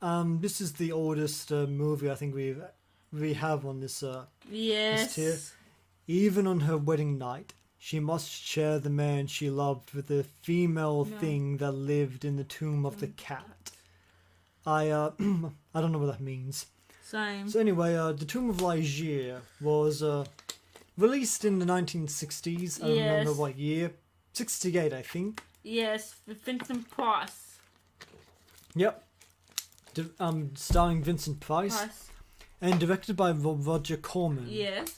This is the oldest movie I think we have on this Yes. this tier. Even on her wedding night, she must share the man she loved with the female thing that lived in the tomb of the cat. I I don't know what that means. Same. So anyway, the Tomb of Ligeia was released in the 1960s. I don't remember Yes. what year. 68, I think. Yes, with Vincent Price. Yep. Starring Vincent Price. And directed by Roger Corman. Yes.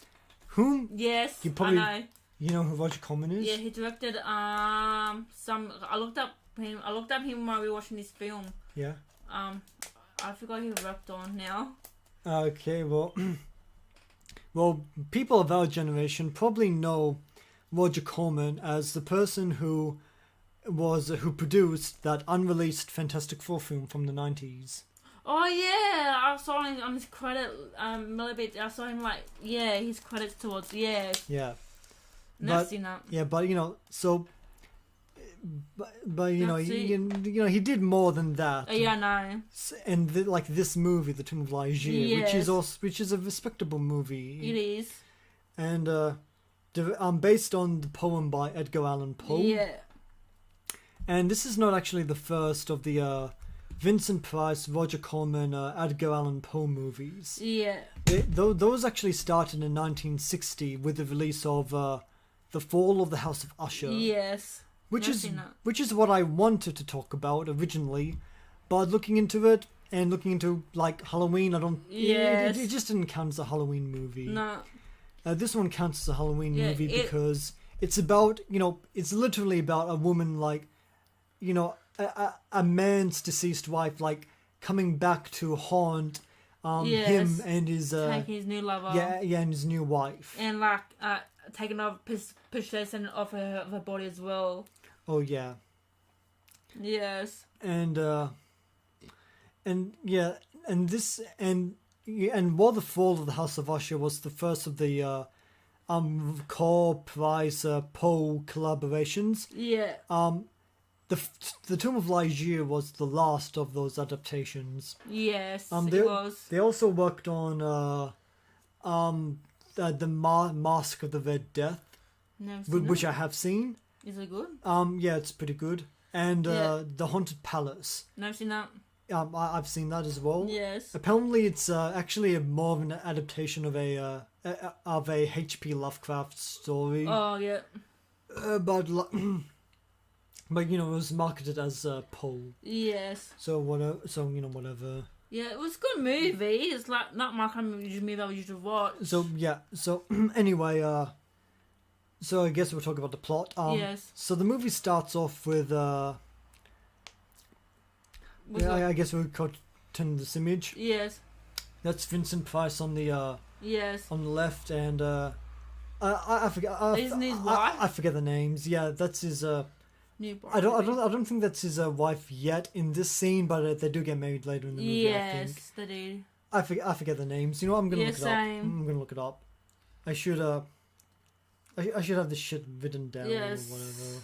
Whom? Yes. You probably- I know. You know who Roger Corman is? Yeah, he directed some. I looked up him while we were watching this film. Yeah. I forgot who he worked on now. Okay, well, well, people of our generation probably know Roger Corman as the person who produced that unreleased Fantastic Four film from the 90s. Oh yeah, I saw him on his credit a little bit. I saw him his credits towards Yeah. Never But- seen that. Yeah, but so, but you know, That's he, it. you know, he did more than that. Oh, yeah, I know. And like this movie, The Tomb of Ligeia, Yes. which is a respectable movie. It is. And based on the poem by Edgar Allan Poe. Yeah. And this is not actually the first of the Vincent Price, Roger Corman, Edgar Allan Poe movies. Yeah. Those actually started in 1960 with the release of The Fall of the House of Usher. Yes. Which Never is seen that. which is what I wanted to talk about originally, but looking into it and looking into like Halloween, I don't. Yes. It just didn't count as a Halloween movie. No. This one counts as a Halloween Yeah, movie because it's about it's literally about a woman like, a man's deceased wife like coming back to haunt him and his taking his new lover. and his new wife. And taking off possession of her body as well. Oh yeah. Yes. And while The Fall of the House of Usher was the first of the core Price Poe collaborations, Yeah. the Tomb of Ligeia was the last of those adaptations. Yes. They, it was. They also worked on the Mask of the Red Death, Never seen which that. I have seen. Is it good? Yeah, it's pretty good. And The Haunted Palace. Never seen that. I've seen that as well. Yes. Apparently, it's actually more of an adaptation of a H.P. Lovecraft story. Oh yeah. But it was marketed as Poe. Yes. So whatever. Yeah, it was a good movie. It's like not my kind of movie I would usually watch. So anyway, so I guess we'll talk about the plot. Yes. So the movie starts off with I guess we'll turn this image. Yes. That's Vincent Price on the Yes. on the left, and I forget. Isn't his wife? I forget the names. Yeah, that's his. New I don't think that's his wife yet in this scene, but they do get married later in the movie. I think. Yes, they do. I forget the names. You know what? I'm gonna Yeah, look it same. up. I'm gonna look it up. I should I should have this shit written down Yes. or whatever.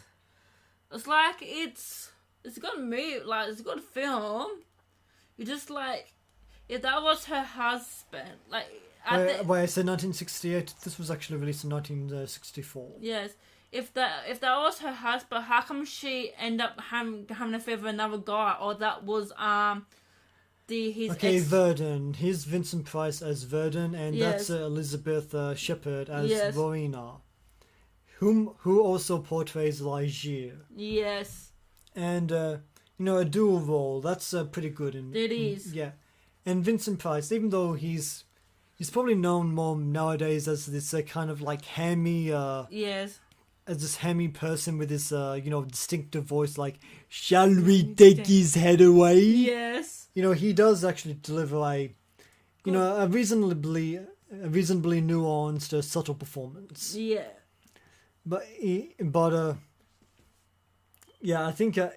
It's like it's a good movie. Like it's a good film. You just like if that was her husband, like Wait, I said 1968. This was actually released in 1964. yes. If that was her husband, how come she end up having an affair with another guy? Or that was his Okay, ex. Verdon. Here's Vincent Price as Verdon, and Yes. that's Elizabeth Shepard as Yes. Rowena, who also portrays Ligeia. Yes, And a dual role. That's pretty good. it is. Yeah, and Vincent Price, even though he's probably known more nowadays as this kind of like hammy. Yes. As this hammy person with this, distinctive voice, like, "Shall we take his head away?" Yes. He does actually deliver a reasonably nuanced, subtle performance. Yeah. I think, I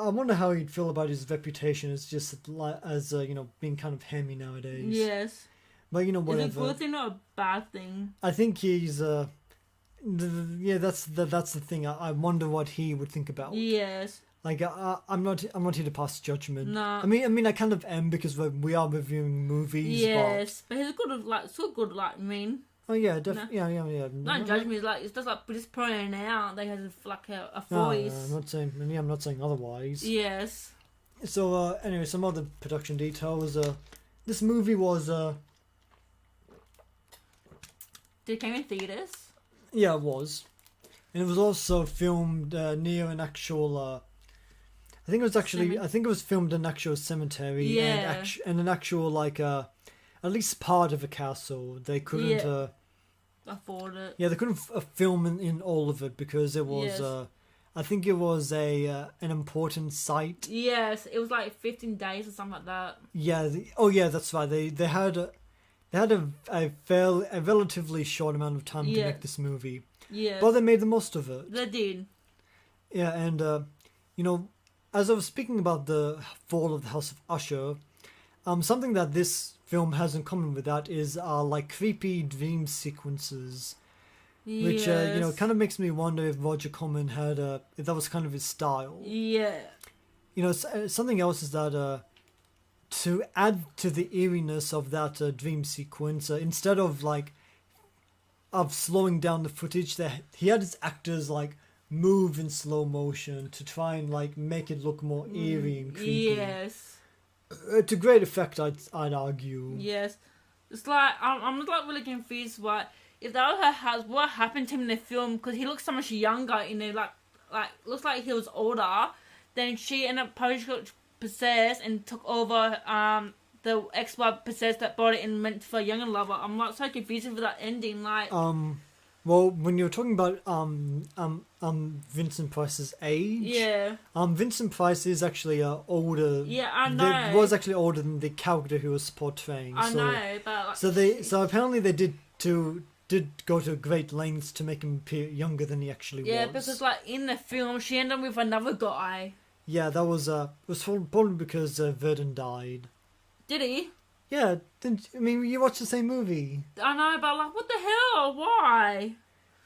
wonder how he'd feel about his reputation as just as being kind of hammy nowadays. Yes. But whatever. Is it a good thing or a bad thing? I think he's that's the thing. I wonder what he would think about. Yes. Like I'm not here to pass judgment. No. I mean I kind of am because we are reviewing movies. Yes, but he's good, like, so good, like, Oh yeah, No. yeah. Not judge me, like, it's just like, but just pointing out they have, like, a No, voice. I'm not saying otherwise. Yes. So anyway, some other production details. This movie was Did it came in theaters? yeah, it was, and it was also filmed near an actual. I think it was filmed in an actual cemetery. Yeah. And an actual like at least part of a castle. They couldn't. Afford it. Yeah, they couldn't film in all of it because it was. Yes. I think it was an important site. Yes, it was like 15 days or something like that. Yeah. Yeah, that's right. They had a relatively short amount of time to make this movie. Yeah. But they made the most of it. They did. Yeah, and as I was speaking about the fall of the House of Usher, something that this film has in common with that is like creepy dream sequences, which kind of makes me wonder if Roger Corman had if that was kind of his style. Yeah. Something else is that to add to the eeriness of that dream sequence, instead of slowing down the footage, he had his actors like move in slow motion to try and like make it look more eerie and creepy. Yes. To great effect, I'd argue. Yes. It's like I'm just like really confused why if that was her house, what happened to him in the film? Because he looks so much younger in there, like looks like he was older. Then she ended up possessed and took over the ex-wife possessed that body and meant for a younger lover. I'm like so confused with that ending. Like well, when you're talking about Vincent Price's age, yeah, Vincent Price is actually older. Yeah, I know. He was actually older than the character he was portraying. I know, but so apparently they did go to great lengths to make him appear younger than he actually was. Yeah, because like in the film, she ended up with another guy. Yeah, that was probably because Verdon died. Did he? Yeah, you watched the same movie. I know, but like, what the hell? Why?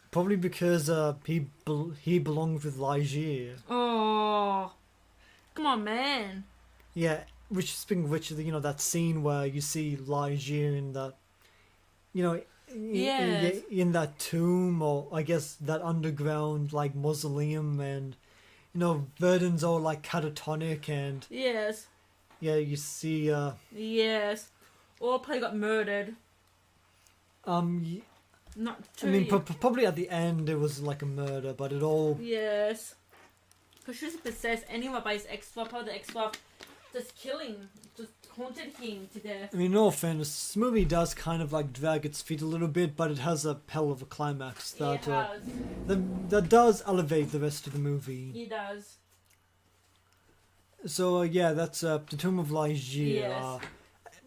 Probably because he belonged with Ligeia. Oh, come on, man. Yeah, speaking of which, that scene where you see Ligeia in that, in that tomb, or I guess that underground like mausoleum, and Verdon's all like catatonic, and yes, yeah, you see yes, or probably got murdered. Not too. Probably at the end it was like a murder, but it all. Yes. Because she was possessed anyway by his ex-wife. Probably the ex-wife just haunted him to death. In all fairness, this movie does kind of like drag its feet a little bit, but it has a hell of a climax that that does elevate the rest of the movie. He does. So yeah, that's the Tomb of Ligeia.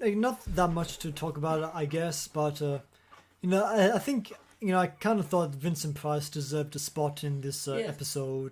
Yes. Not that much to talk about, I guess, but I think I kind of thought Vincent Price deserved a spot in this episode.